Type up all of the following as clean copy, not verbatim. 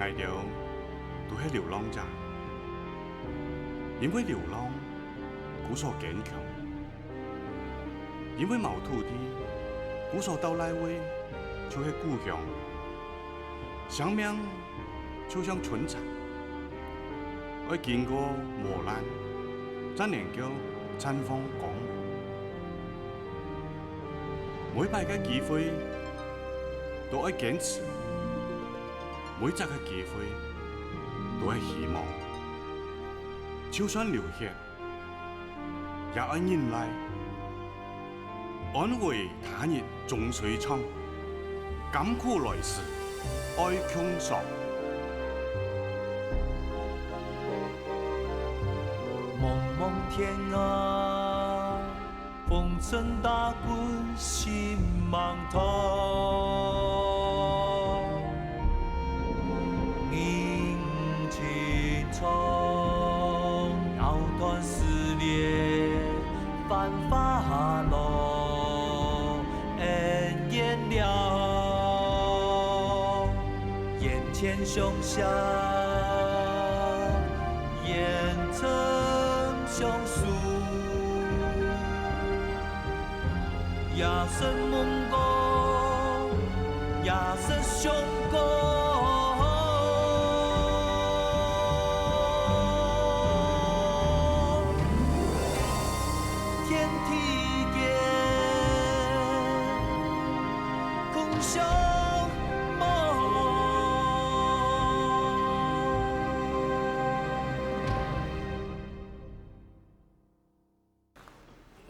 挨着都是流浪者，因为流浪，故所坚强；因为冇土地，故所到来位就是故乡。生命就像春蚕，要经过磨难，才能够绽放光芒。每摆嘅機會都要堅持，每一個機會都係希望。就算流血，也要忍耐，安慰他日總水長，甘苦來時愛強爽。蒙蒙天啊，风尘打滚心茫通，迎青葱，藕断丝连繁华浓，恩怨了，眼前凶相，眼成相诉。也是梦过，也是伤过。天地间，共相梦。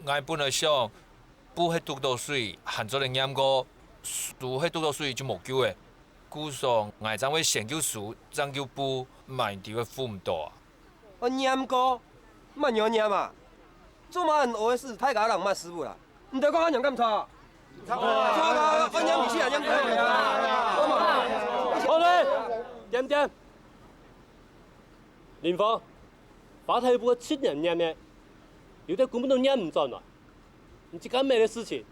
我本来想。补迄独倒水，含做嚟淹过，除迄独倒水就无救诶。故上我怎会先救树，怎救补，慢调嘅付唔到啊！我淹过，慢尿淹嘛。做嘛人学的事，太家人卖师傅啦。唔得讲俺娘咁错。错啦，我淹唔起啊，淹过。好嘞，点点。林峰，法台部7年淹嘅，有啲根本都淹唔转啦。你这咁咩嘅事情，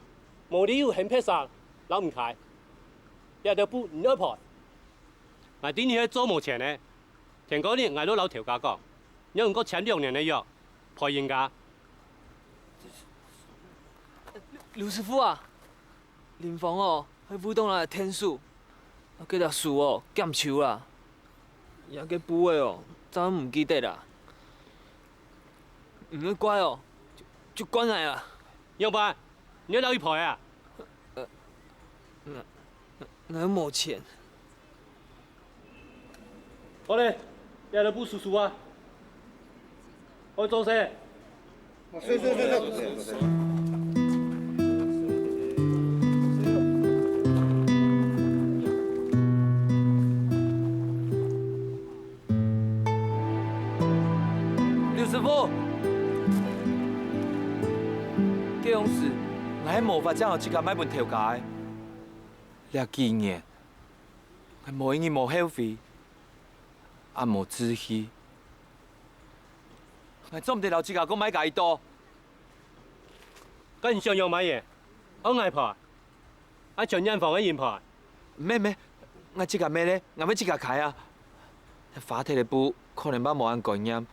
冇理由很撇杀，撈唔開，你條布唔要賠。我啲嘢做冇錢呢，前嗰年我都老條家講，有人個簽2年嘅約，賠人家。劉師傅啊，林峰哦，去舞動來天數，嗰條樹哦減樹啦，也個補的哦，早唔記得啦，唔要怪哦，就關來啦。要不然你要撈去賠啊？我冇錢。好嘞，你條布叔叔啊，我做事。是。劉師傅。這樣事，我喺無法將我即刻買本條價。呢幾年，我無因無後悔，也無志氣。我總唔得留即刻講買介多。跟上用買嘢，我嗌賠，我全人房嘅現賠。咩？我即刻咩咧？我要即刻開啊！法體嘅布可能捌無按感染，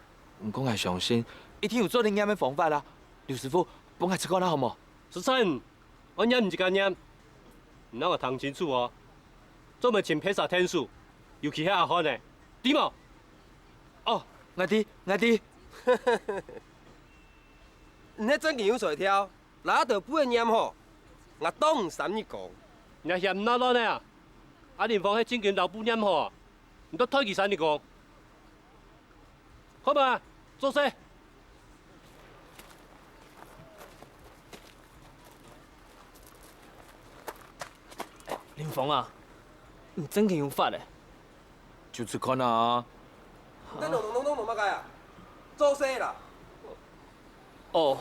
唔講係相信，一定有做靈驗嘅方法啦。劉師傅。幫我一個啦，好冇？13，我驗唔一間驗，唔讓我睇清楚哦。做咪前撇殺天數，尤其係阿漢呢，對冇？哦，我知。你迄真勁有才挑，拿到不會驗好，我當三你講。你嫌唔拿攞呢啊？阿連芳喺真權老不驗好，唔得推佢三你講。好嘛，做事。林峰啊，你真係有法嘞，就是看啊。你弄乜解啊？做事啦。哦。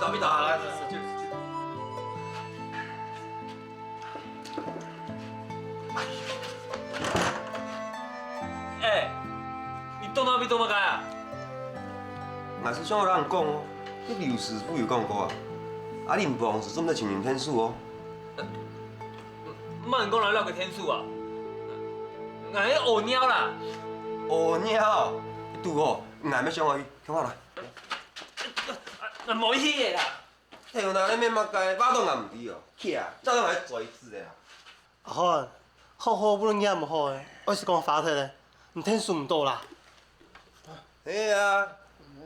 倒咪倒啊！哎，你动哪边动哪干啊？我是想有人讲哦，迄刘师傅有讲过啊，啊林房是准备请人天数哦。慢讲来了个天数啊！俺迄乌鸟啦，哦鸟，拄好，俺要上去，看我来。俺无去的啦。跳哪咧免目街，巴肚俺唔知哦，去啊，照样来做一次的啦。好啊，好不能验唔好诶，我是讲发体咧，唔天数唔到啦。嘿啊，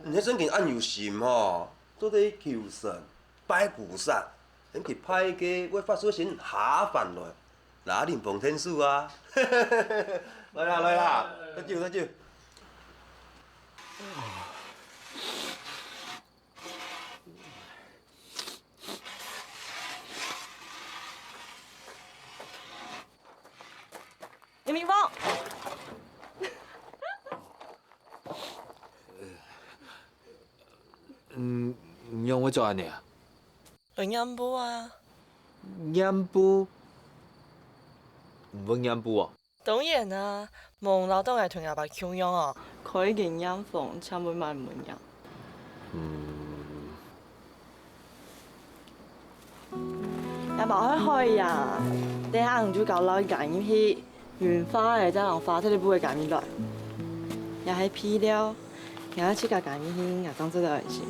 你迄阵间按有心吼，做伫求神拜菩萨，恁去派家为法师先下凡来，哪林逢天数啊？来啦来啦，喝酒喝酒。林明峰，你用我做安尼啊？来验补啊！验补？唔用验补哦？當然啊，望老東係同阿爸溝樣啊，佢件驗房差唔多買唔驗。阿爸開呀，你下唔做搞老揀入去，原花嘅真係花，睇你不會揀入來，又係皮料，又係切架揀入去，牙當真係是。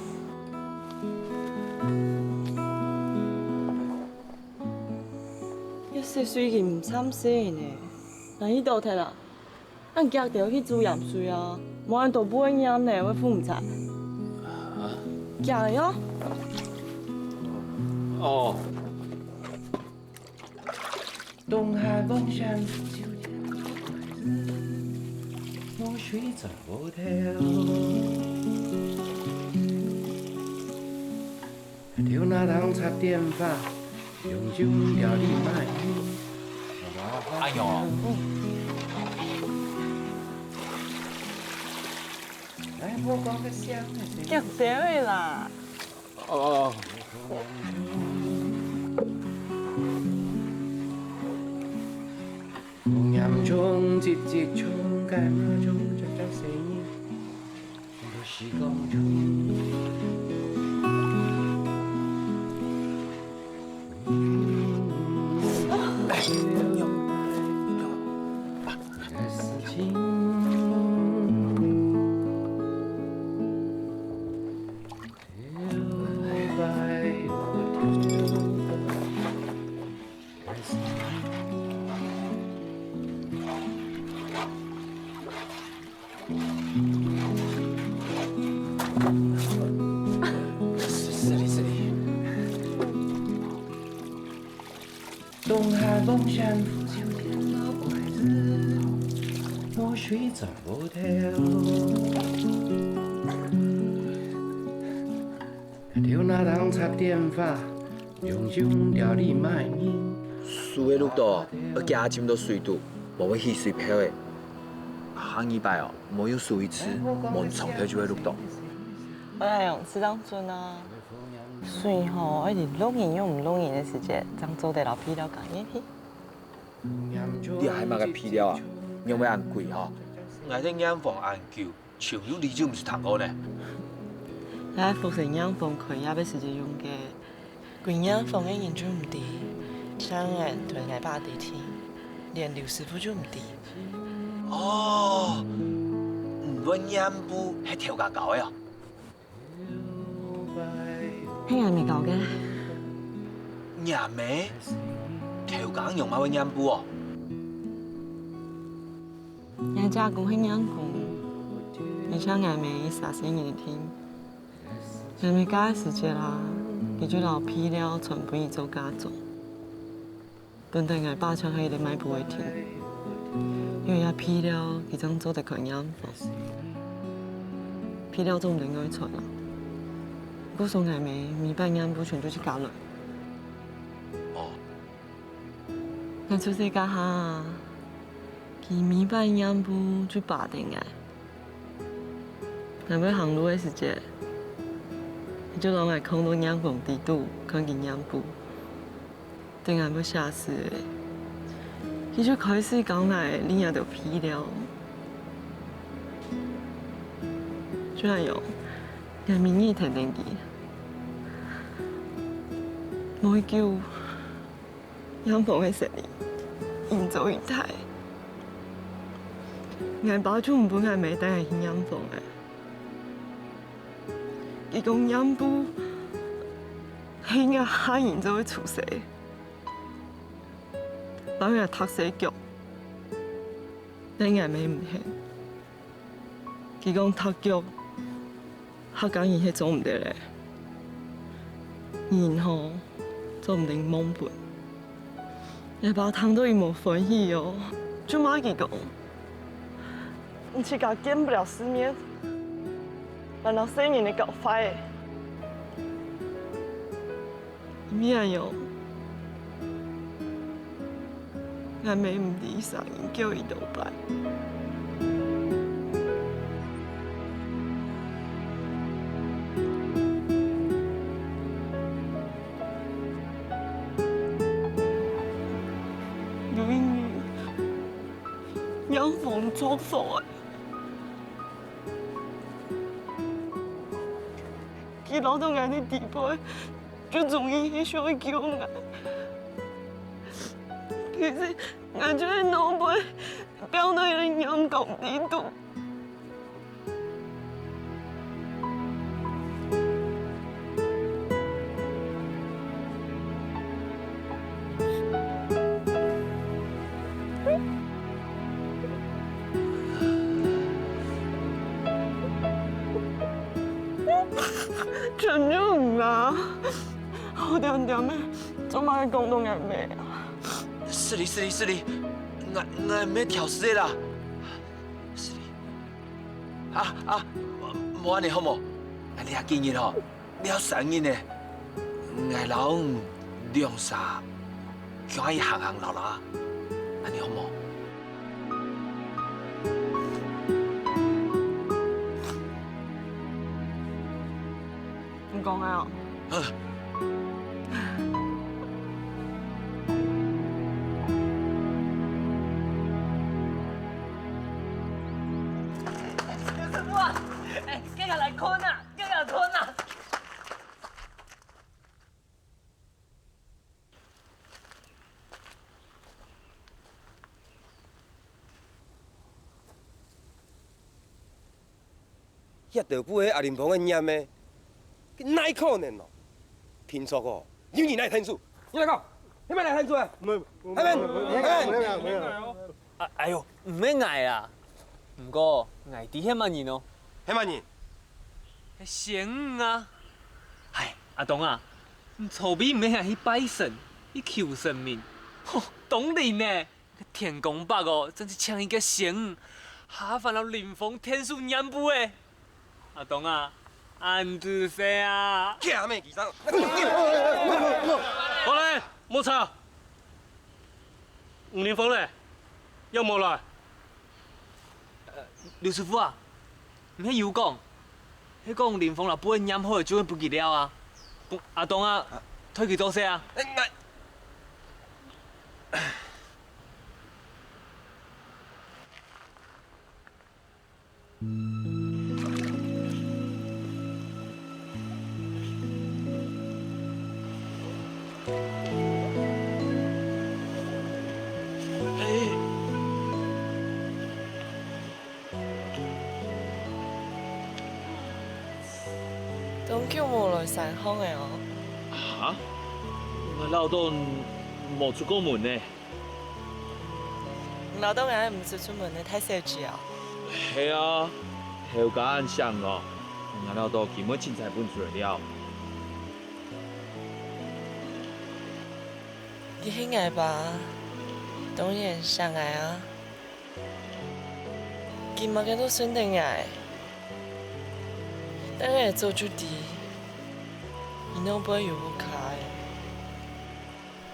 一時水件唔參先呢，嗱呢度睇啦，俺夾條去煮鹽水啊，冇人都不會飲呢，會付唔齊。夾喲。哦。东海望山丘田我睡在后头。跳那堂插电发，用酒料理满意。哎呦，来播放个香的声音。夾條去啦。哦。红岩中节节冲，干那种这这声音，都是公主。事情。东海望山浮秋天老拐子，我睡在后头。跳那堂插电发，用酒料理卖面。树的绿豆，要加浸到水肚，无会稀水漂的。行一摆哦，没有水吃，没从头就会绿豆。我係用這張樽啊，水吼一直錄影用唔錄影嘅時節，將做地老皮料講一批。你還買個皮料啊？因為按貴吼，我哋養房按舊，潮有你就唔是糖果呢。喺福成養房佢也俾時節用嘅，佢養房嘅人就唔低，商人同捱霸地天，連劉師傅就唔低。哦，唔揾養布係調價高嘅。係人未夠嘅，nhà mẹ theo cả dùng máu nhám bùa 人家講係養房，而且捱未殺死人天，捱未加時節啦，佢就老皮料全部要做加做，本地捱霸槍係你買不會停，因為一皮料佢將做得佢養房，皮料做唔定愛出啦。嗰數捱尾，米班養部全都去搞啦。哦，我出世家下，佢米班養部去霸定捱，係咪行路嘅時節，就让我看到阳光地度，看见阳布，等下要下死的，伊就开始讲来，你也着皮了。居然有，俺民意停定记，我会叫阳光的实力，营造一台。俺爸就唔本俺妹带俺去阳光的。伊讲养父，迄个海人就会出世，当然读西剧，但俺妹唔肯。伊讲读剧，学讲伊迄做唔得咧，然后做唔定懵笨。下爸听到伊无欢喜哦，就骂伊讲，你这个见不了世面。难道4年的搞坏？咩样？俺妹唔理上，叫伊倒摆。有一年，阳风作风。伊老到俺的地步，就终于去想救俺。其实俺就在脑袋表到人阳光地度。真正啦，我点点的，做嘛讲到俺妹啊？是哩，俺没挑事的啦。是哩。无安尼好无？你啊今日吼，了3年呢，俺老两三，叫伊行老啦，安尼好无？你讲啊？师傅啊，今日来困啊，今日困啊！遐道府迄阿林鹏个念的，哪可能哦？听说哦，有你那天数，你来讲，你咪来天数啊？没，哎呦，唔免挨啊！不过挨啲遐万人哦，迄万人，仙啊！哎，阿东啊，厝边唔免去拜神，去求神明。吼，当然呢，天公伯哦，真是请伊个仙，下凡了灵峰天数念不诶。阿东啊，安子说啊，假咩其实？好嘞，莫吵。吴林峰嘞，要冇来？刘师傅啊，唔迄有讲，迄讲林峰若不会念好，就会不记了啊。阿东啊，推去做啥啊？都叫无来上访的哦。哈？我老董冇出过门呢。老东俺唔是出门的，太小气啊。系啊，后家按想哦，我老董根本凊彩搬出来了。你很爱吧？当然相爱啊。今麦个都选定爱。但係做住啲，然後不要不開，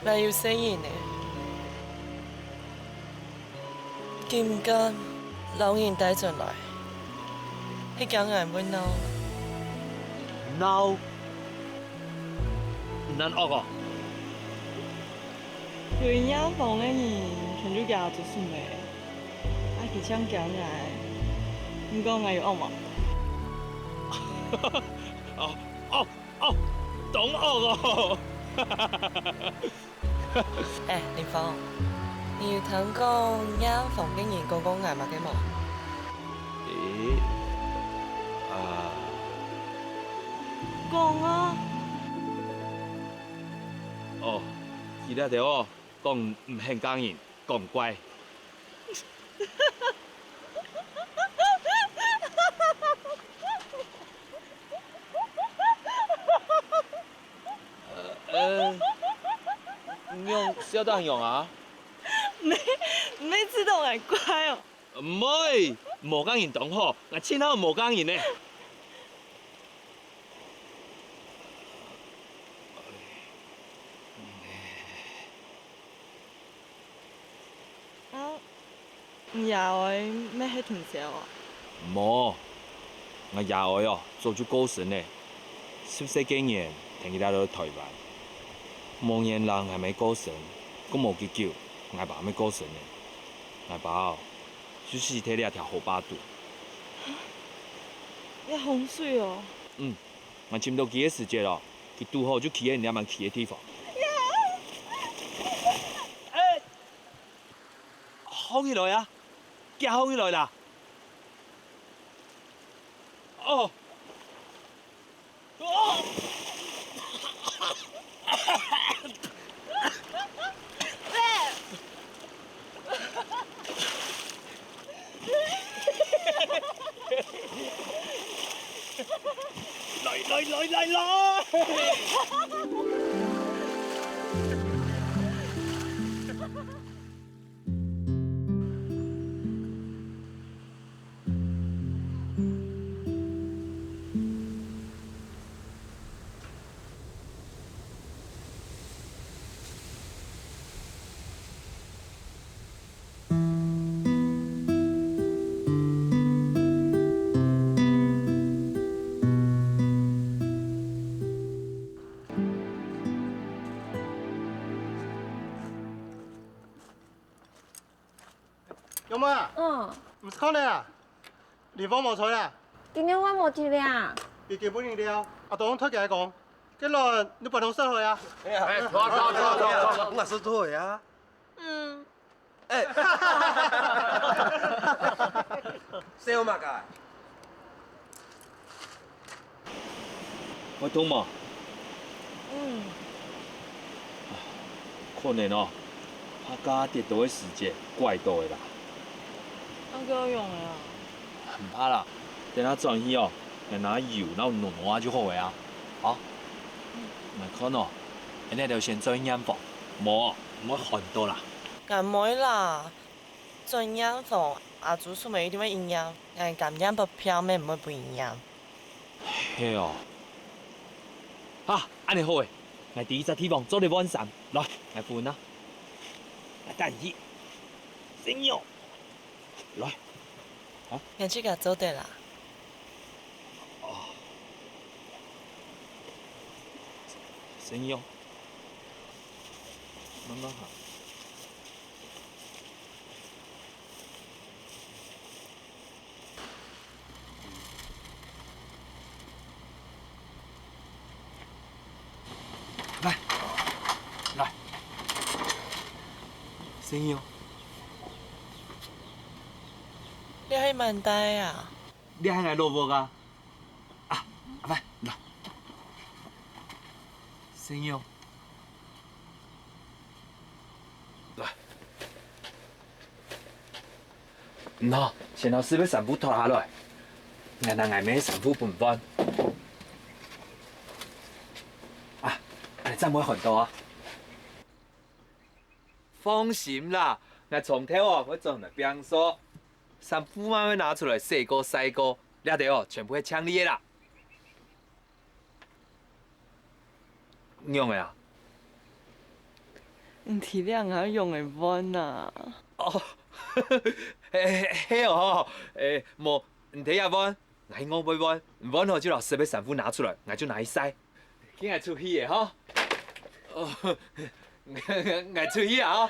咪要聲音呢？見唔間老人帶進來，迄間人會鬧。鬧？难学哦。有营养房的人，全就家做算的，其想行来，唔讲我有学嘛？懂学哦。哎，林峰，你有听讲营养房的人讲我嘛嘅冇？诶，讲啊！哦，伊咧对我讲唔肯讲人，讲乖。用小当用啊？你知道我乖哦。唔会，无讲人同好，我亲口无讲人呢。啊，夜晚咩喺同時啊？无，我廿歲哦，做咗高神呢，14幾年停佢哋到台灣，望人人係咪高神，咁冇結叫，我爸咩高神呢？我爸哦，就是睇你一條好巴肚。一洪水哦。我佔到佢嘅時節咯，佢拄好就企喺人哋企嘅地方。好起來啊！驚好起來啦！哦！來！有冇啊？唔是可能啊？連房冇取啦，今天我冇去啦。你基本年了，阿東推介講，今日你不同社會啊？坐，我是對啊。笑嘛㗎？我懂嘛？可能哦，他家跌倒嘅時節怪到嘅啦。我叫我用的啊。唔怕啦，等下轉去哦，嚟拿油，然後弄下就好嘅啊。好，咪看哦，你就先做營養房，唔好寒到啦。唔會啦，做營養房阿祖數咪一定會營養，但係咁樣不漂咩唔會不營養。係哦。啊，安尼好誒，我第一隻地方做你晚上，來，來換啦，來等去，先用，來。我這個做對啦。先用，慢慢行。來，先用。你係問題啊？你係來蘿蔔啊？啊，阿伯，來，先用。來，唔好，先老師要衫褲脫下來，我拿外面衫褲分分。啊，你真唔會寒到啊？放心啦，我從頭哦，我做嚟變數。衫褲慢慢拿出來，洗過曬過，你哋哦全部係搶你的啦。用的啊？你體諒下用的碗啊。哦，係哦，冇唔睇下碗，我買碗，碗後就老師把衫褲拿出來，我就拿去曬，今日出去的吼。哦，我出去啊！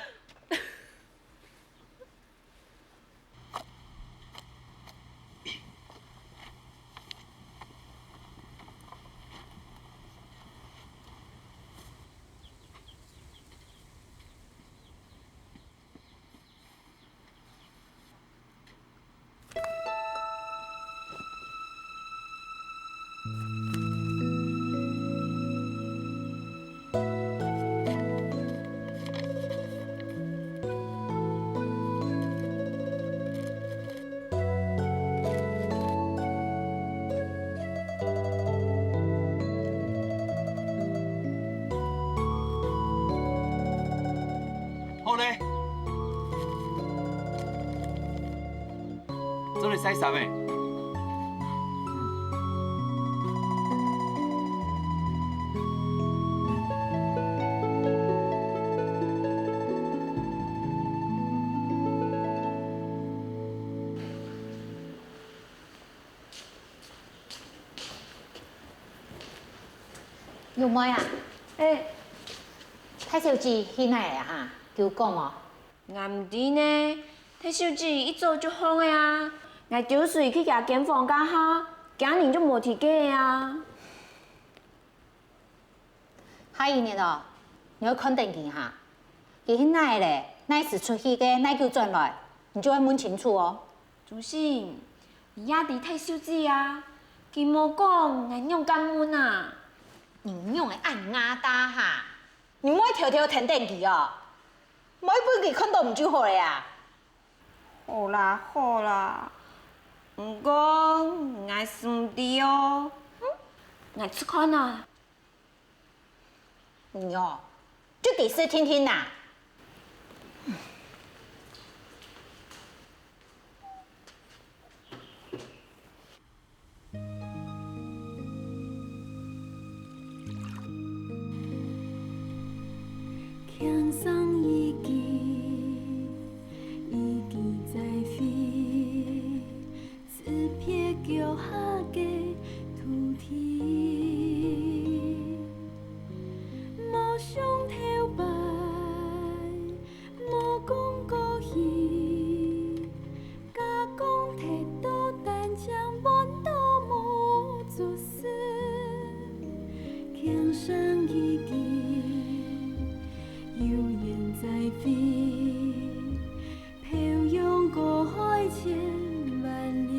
好嘞，做你洗衫的。玉妹啊，太小姐去哪呀哈？叫讲哦。我唔知呢，睇手机一早就放的啊，我丢水去甲间房家下，今年就无提过啊。下一年哦，你要看定去哈。伊去哪咧？哪时出去的？哪叫转来？你就要问清楚哦。主席，你也伫睇手机啊？佢无讲，我用敢问啊？你用的按压打哈，你莫条条停定去哦。每本佢看到唔就好了呀？好啦好啦，不过我是唔对哦，我去看啊。你哦，就第四听听啦。轻松一记，一记在飞，自撇脚下的土地，无想头摆，无讲过去，假讲摕到单枪满刀无做事，轻松一记。悠然在飞，飘扬过海千万里。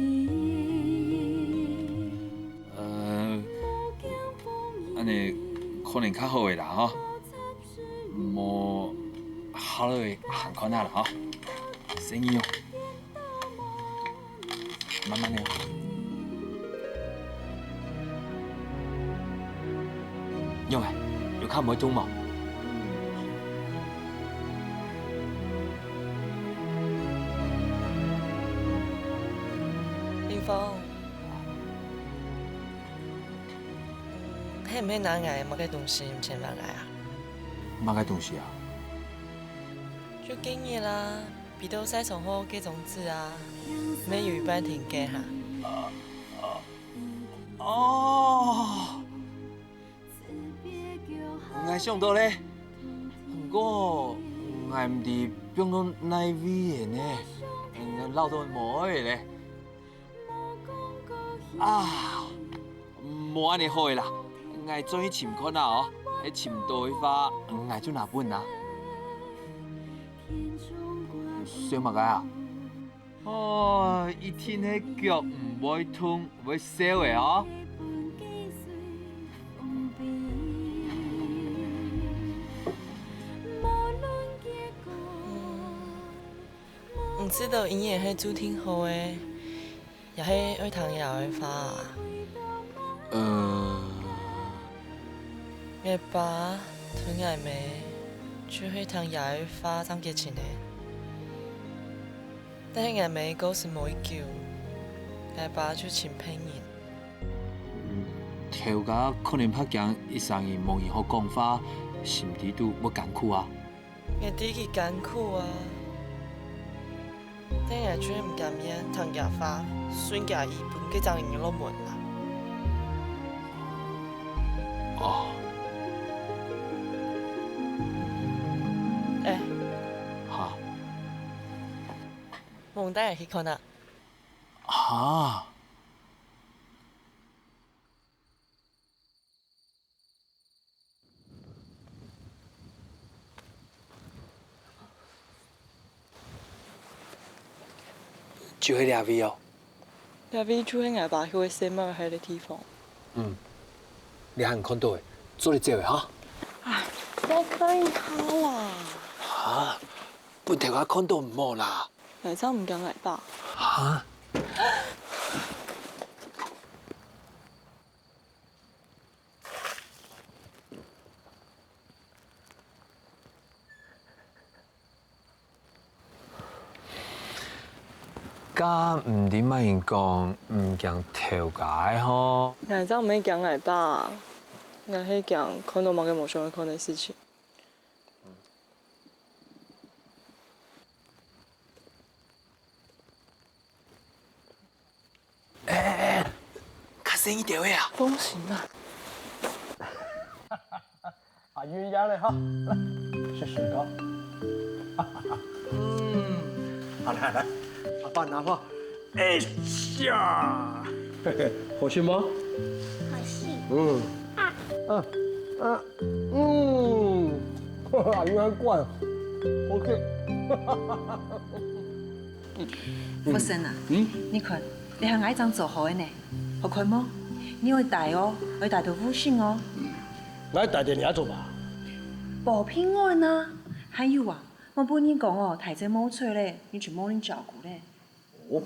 安尼可能较好个啦吼，无好了的行款啊啦吼，生意哦，慢慢的。用诶，有看唔会中冇？迄唔迄难挨，某个东西唔千万挨啊？某个东西啊？就经验啦，比斗赛从后给种子啊，没有一半停给哈。哦，我想到咧，不过我唔伫变到哪位的呢？老到无的咧。啊，无安尼好个啦，我转去寻看啦哦，迄寻到的花，我就拿本啦。小马仔啊，哦，伊听迄脚唔会痛，会烧的哦。唔知道音乐迄主挺好的，也迄爱弹摇的花啊。我爸同我妹去迄弹摇的花张结亲的，但是我妹嗰時冇一叫，我爸就請朋友。跳甲可能拍驚一上伊望伊好講法，心底都要艱苦啊。我啲佢艱苦啊，但我最唔甘願彈牙花，算假伊本佢爭人落門啦。哦，我带你去看啊。啊！就迄俩位哦。那边就喺我爸去的西门迄个地方。嗯，你还唔看到诶，做你这位哈。哎，我可以好啦。啊，本地我看到唔好啦。来张唔敢来吧？啊？家唔點乜人講唔驚調解吼？来张唔敢来吧？我係講看到某個某想要看的事情。較聲一點位啊！風行啊！啊，鸳鸯嘞哈，来吃雪糕。好来来，阿爸拿破。哎呀，嘿嘿，好吃吗？好吃。啊，鸳鸯怪，OK。福生啊，你看，你係矮張做好嘅呢，好看麼？你要帶哦，要帶到五星哦。我帶點嘢做吧？保平安啊！還有啊，我幫你講哦，太仔冇吹咧，你去幫你照顧咧。哦。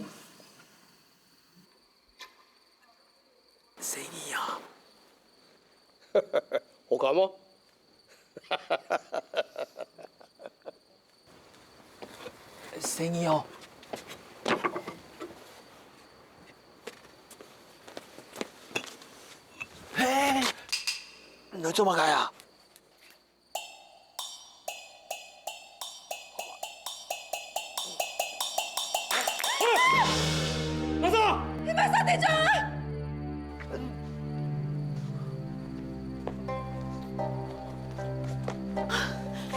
生意啊！好看嗎？生意哦。嘿，你做乜嘢啊？老赵，你馬上隊長啊！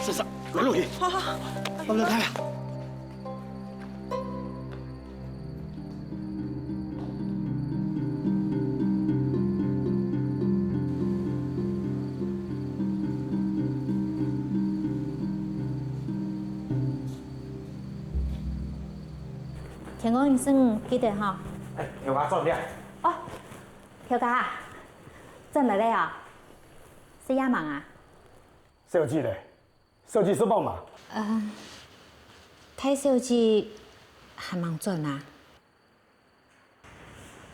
莎莎，來落去。好好好，我們睇下。田公医生記得哈。哎，有話做咩？哦，條家，真嚟咧啊？是亞忙啊？小姐嘞，小姐是幫忙。太小姐還忙準啊？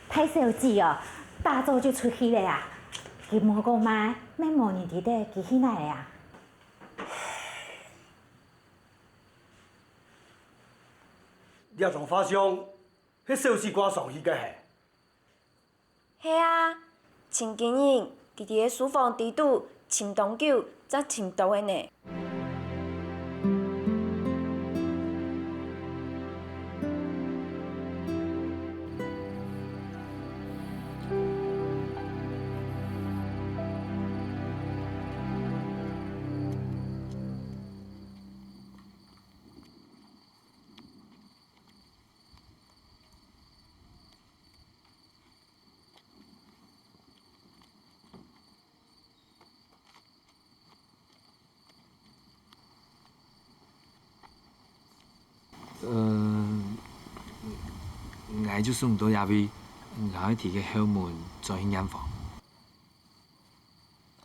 太小姐哦，大早就出去了呀。佢冇講買，咩冇年紀的，佢去哪嚟啊？你從花商，迄小姐掛上去嘅係。係啊，前幾日佢哋喺書房地度浸凍酒，則浸到嘅呢。我就算唔到入去，我去提個後門再去間房。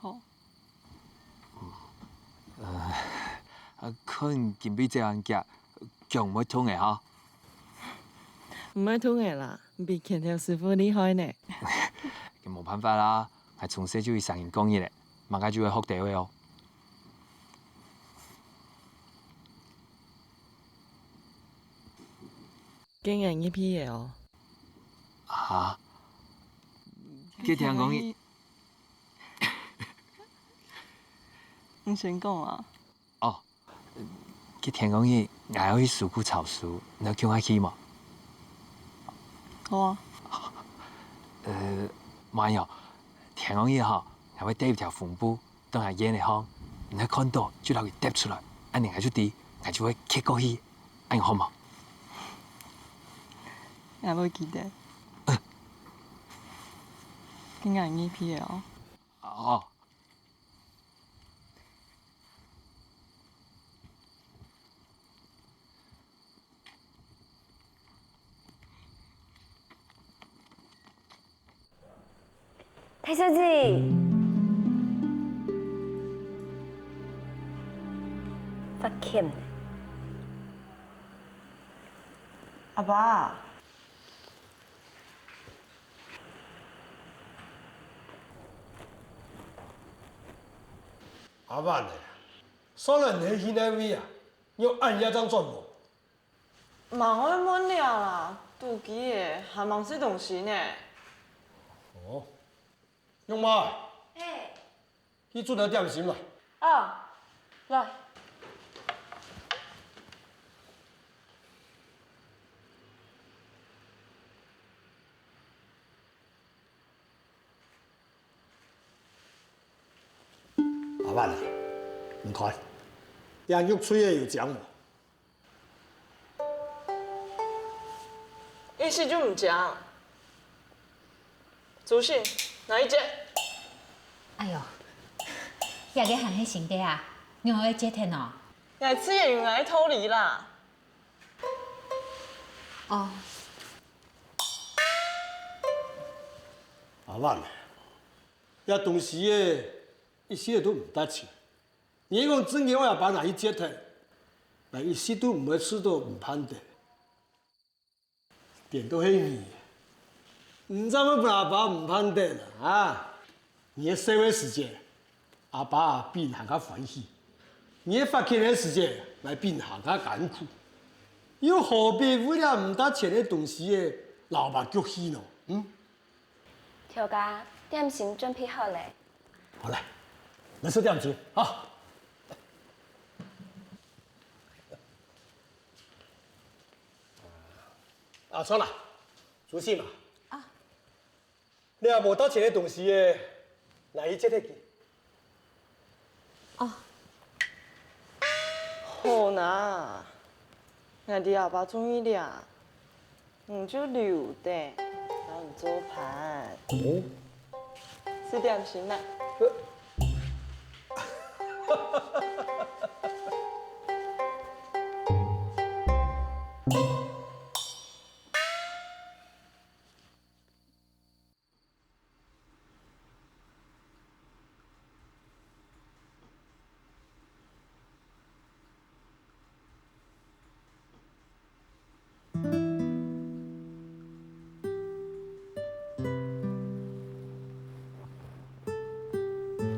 好。可能見比這樣夾，腳唔會痛嘅嗬。唔係通嘅啦，比鉗條師傅厲害呢。咁冇辦法啦，我從細就會上人講嘢咧，慢慢就會學到嘅哦。驚人一批嘢哦。嚇！佢聽講伊，你先講啊。哦，佢聽講伊我要去樹庫抄書，你叫我去嘛？好啊。萬有，聽講伊嗬，我會帶一條縫布，當係演嚟看，你看到就攞佢帶出來，安尼我就知，我就會吸過去，安尼好嘛？也要记得。今日耳皮哦。哦。太小姐，发欠。阿爸。阿万嘞，虽然你去那位啊，要按一张转无？忙我满了啦，肚脐的还忙些东西呢。哦，勇妈，嘿。去做点点心来。啊，来。阿万啊，唔看，洋肉吹的有奖无？一时就唔讲。主席，哪一节？哎呦，也个行迄成绩啊，你好会接听哦。来吃演员来偷梨啦。哦。阿万啊，遐东西的，一时都唔得吃。你讲真嘅，我也把哪去接听，但一时都唔会吃到唔攀的，点都黑你。唔知我阿爸唔攀的啦啊！你的社会时间，阿爸变行较欢喜；你的发钱的时间，来变行较艰苦。又何必为了唔得钱的东西的老目脚气呢？嗯？条家点心准备好嘞。好嘞，来吃点心啊！啊，算了，主席嘛。啊。你也无得钱的东西的，来去接得去。哦。好呐，我哋阿爸中意了，你就留的，然后你做盘。哦。吃点心啦。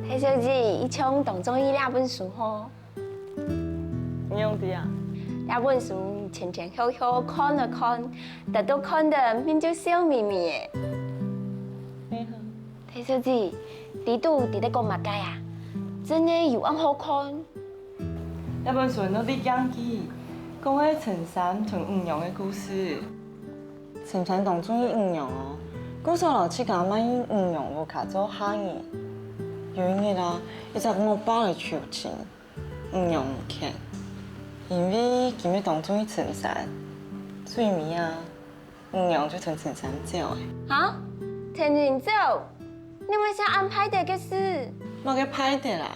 太小姐，伊像当中伊两本书吼。你用的啊？两本书前前后后看了看，但都看得面就笑眯眯的。太小姐，你都伫咧讲乜解啊？真的有咁好看？那本书我伫讲起，讲迄陈三同五娘的故事。陈三当中意五娘哦，古时候去甲买五娘无卡做下年。有一日啦，伊就跟我爸来求情，五娘唔肯，因为今日当中伊陈三，最尾啊，五娘就同陈三走的。啊？陈人走？你为啥安排的个事？冇个拍的啦，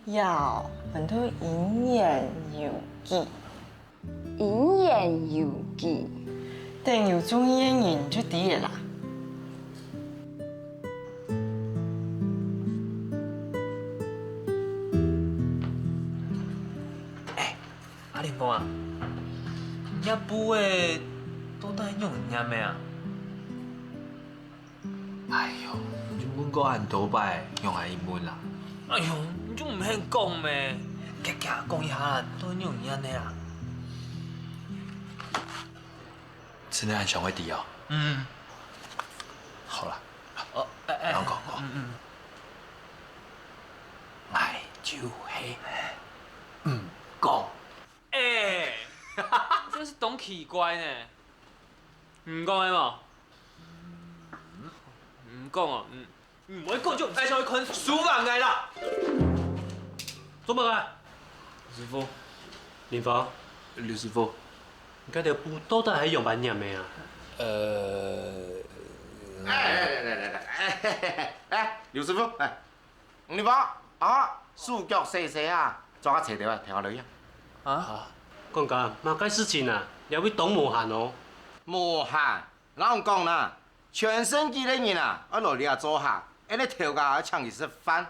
要很多莺言游记。莺言游记。等有中意的人就对了啦。阿林公啊，遐布的都带用人的啊？哎呦，就阮个按倒摆用下英文啦。哎呦，你就唔肯讲咩？夹夹讲一下啦，都用人的啊。真的按上会滴哦。嗯。好啦。哦，然后讲哦。爱就系唔讲。哎，真是懂奇怪呢。唔讲的嘛？唔讲哦，唔会讲就唔该上去看书房来啦。做乜啊？师傅，林芳，刘师傅，你家条布到底系用乜念的啊？来，刘师傅，你把数脚细细啊，抓个找到啊，听我落去。讲甲嘛该事情啊，了要懂无限哦。无限，哪有讲啦？全身肌的人啊，要落嚟做下，安尼头家要请伊食饭，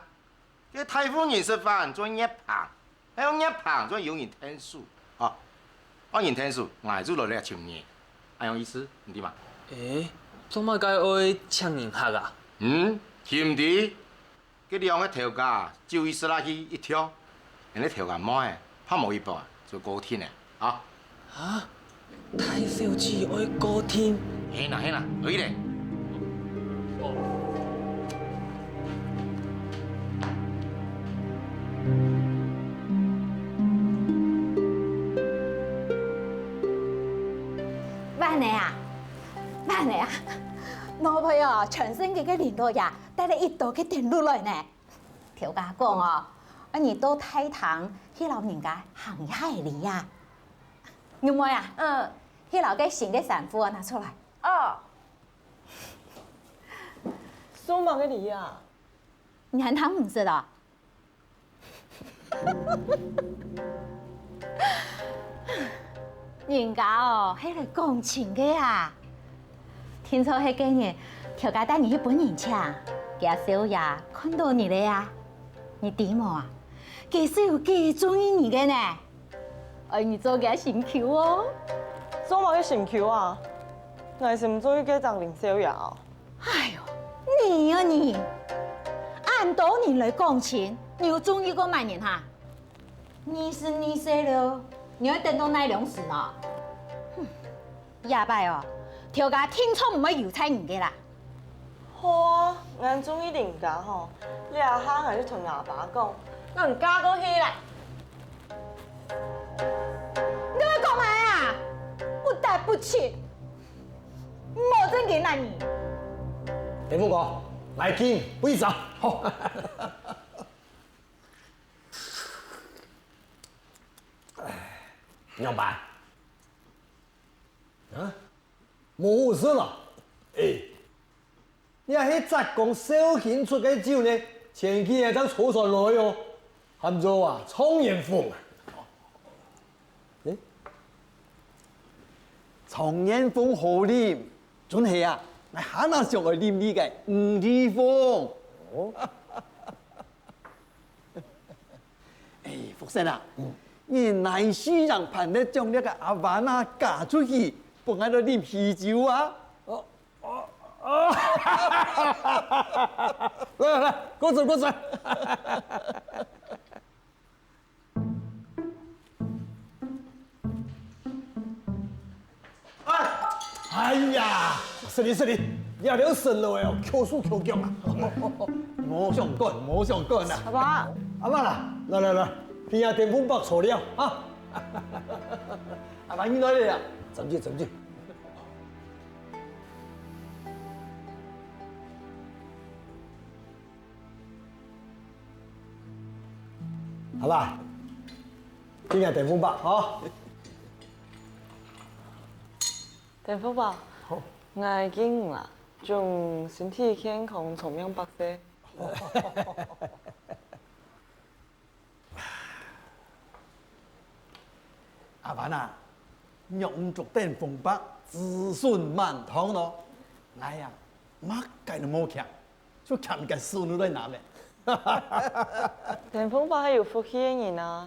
叫太夫人食饭做热胖，还有热胖做有人天数，我人天数，我就落嚟请你，安样意思？唔对嘛？做乜该爱请人客啊？是唔对？佮你用迄头家就伊死拉去一跳，安尼头家满诶，拍毛一半就高天诶，太小姐爱高天。嘿啦，落去咧。慢嚟啊！我朋友全身嘅领导呀，帶嚟一道嘅電路來呢。條家講哦，你到太堂去老人家行一下嚟呀。有冇呀？去老嘅新嘅衫褲拿出來。數碼嘅嚟啊！你喊他唔知道？人家哦，係嚟講情嘅啊！聽說迄幾年，條家帶你去本人家，家小爺看到你了呀，你點冇啊？家小有幾中意你嘅呢？愛你做家新橋哦。數碼嘅新橋啊，我是唔中意嘅張林小爺啊。哎呦，你啊你，按多年來講情，你有中意過萬年哈？你是你說了，你要等到那兩時呢？亞伯哦。條家聽錯唔係油菜人嘅啦。好啊，我中意人家吼，你阿蝦係同阿爸講，我唔嫁過去啦。你要幹嘛呀？不得不起，冇真給那你。田福哥，來見會長。好。娘辦？冇事啦，你係雜工小慶出嘅酒呢，前期係當儲上來哦，含做啊청년風啊，청년風好啉，真係啊，我下下上去啉呢個五里風。福生啊，你乃市場盼咧將呢個阿灣啊嫁出去。幫喺度啉啤酒啊！來，過嘴。哎呀，是你，也了神了哦，口數口強啊！冇上幹啊！阿爸啦，來，邊下電風棒錯了啊！阿爸你來了呀？怎住。好吧，今日電風棒好。電風棒，我已經啦，仲身體健康，重陽百歲。阿爸啊！若唔做電風棒，子孫滿堂咯。哎呀，乜計都冇強，就強嘅孫女嚟拿咩？電風棒係有福氣嘅人啊，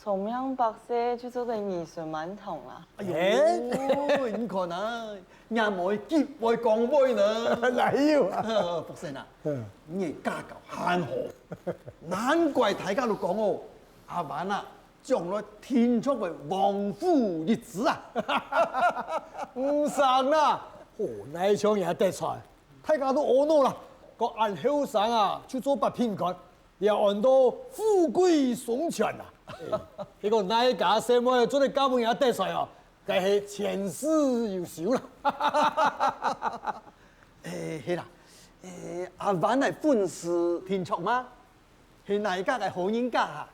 重陽百歲就做到兒孫滿堂啦。哎呦，唔可能，也冇結會講會呢。哪有啊？福生啊，你家教慳好，難怪大家都講哦，阿爸啊。將來天出為旺夫日子啊！唔生啦，那場也得財，大家都餓到啦。個按後生啊，去做八品官，又按到富貴雙全啊！結果那一家什麼做啲根本也得財哦，但係前世又少啦。係啦，阿灣係本是天出嗎？係哪一家係好人家啊？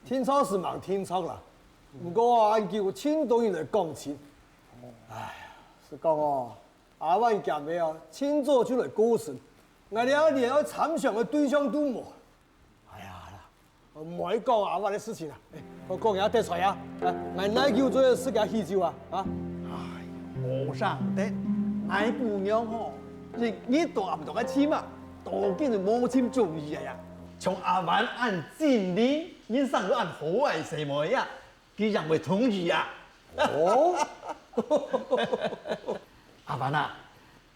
天窗是忙天窗啦，不過按叫青島人嚟講錢，哎呀，是讲哦，阿万咸的哦，清早就来过身，我了连要参详的对象都无。哎呀啦，我唔爱讲阿万的事情啦，我讲下得出呀，我奶舅做的事个喜酒啊，无上得，俺姑娘吼，日日都暗同个起嘛，多见就母亲中意呀。从阿万按禁令，人上都按好爱什么呀？佢人会同意呀。哦，阿万啊，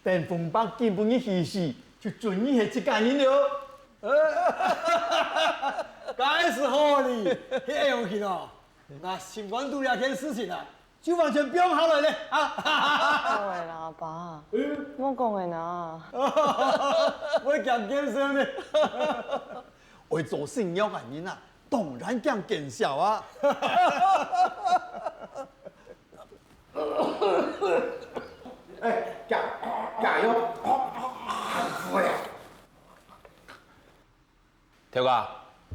等风北根本嘅喜事，就准你系一家人了。该是好哩，迄样去咯。那新冠度两件事情啊，就完全不用考虑咧啊！讲的啦，阿爸，我讲的啦。我讲健身呢，为做生意嘅人啊，当然讲见效啊。哎，加油！条哥，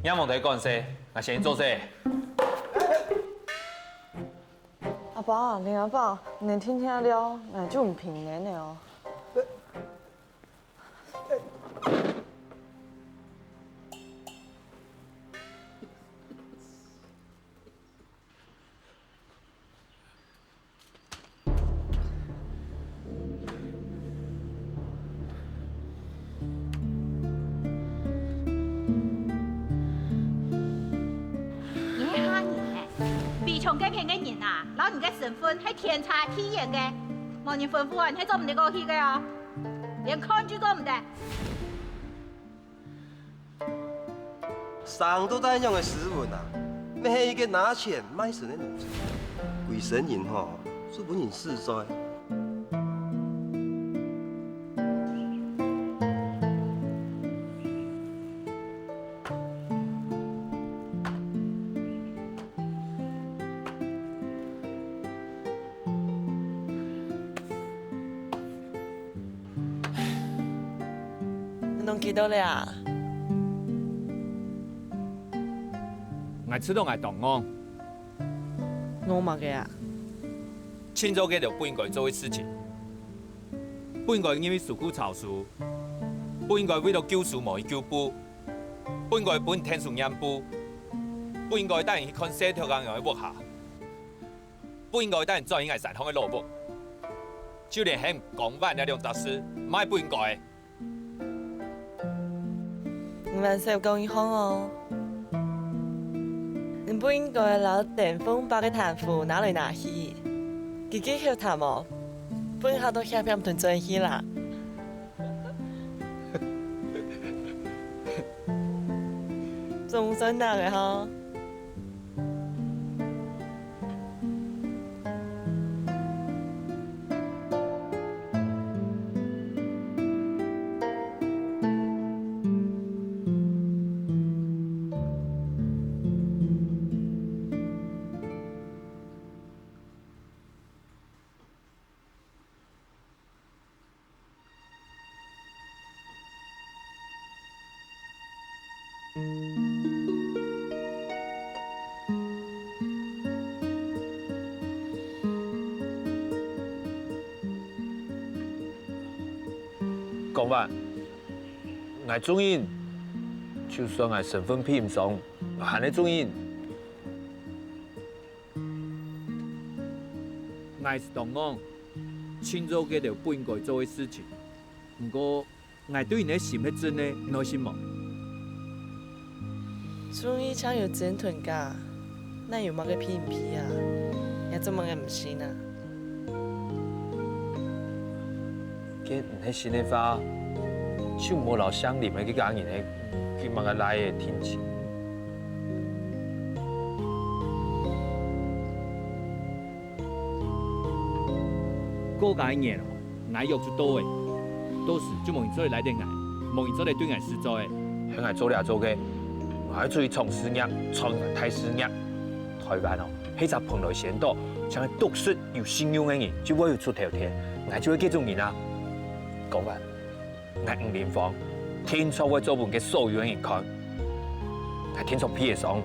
你莫睇干事，我先做事。阿爸，你阿爸，你听听了，我就唔平年的哦。从这片嘅人啊，老人嘅身份系天差地远嘅，冇人吩咐人系做唔得过去嘅哦，连看住都唔得。上都带样嘅斯文啊，要系一个拿钱卖神的奴才，鬼神人吼，是本人实在。弄几多了？我知道我同我，我嘛嘅啊。清早嘅就不应该做嘅事情，不应该因为事故吵输，不应该为了救树无去救补，不应该本天数染布，不应该带人去看四条江洋嘅屋下，不应该带人转移爱善行嘅萝卜，就连喺讲完那两杂事，咪不应该。你们少讲一行哦，你不应该攞电风把嘅痰符拿嚟拿去，自己去痰哦，不然下都下片吞進去啦。仲想拿嘅嗬？讲吧，我中意，就算我身份配唔上，还係中意。我是同我，清早嘅就不应该做嘅事情。不过，我对你嘅心係真嘅，內心冇。中意搶有真團㗎，那有乜嘅偏僻啊？也做乜嘅唔信啊？佢唔係新嘅話，就冇留鄉里面嘅家人係佢乜嘅來嘅天氣。嗰個年哦，我約就多嘅，到時就冇人做嚟對我，冇人做嚟對我實在嘅。向我做嚟做嘅，我係注意創事業、創大事業。台灣哦，係隻蓬萊仙島，像係讀書有信用嘅人，就會出頭天。我就係這種人啊。講完，我5年房，天初會做本嘅所有人看，係天初批嘅上。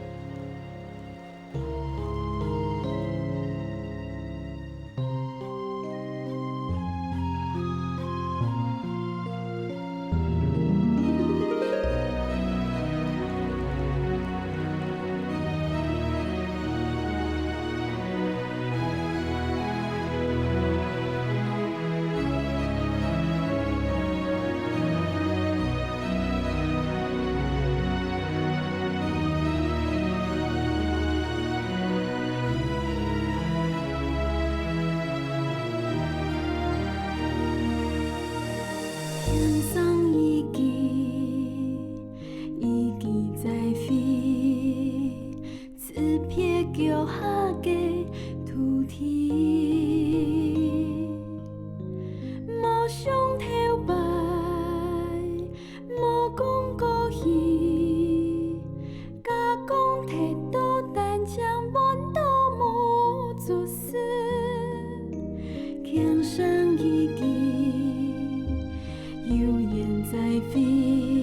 天上一枝，一枝在飞，只撇脚下的土地。莫想头摆，莫讲故意，假讲摕到单枪满刀无做事，天上一枝，悠然在飞。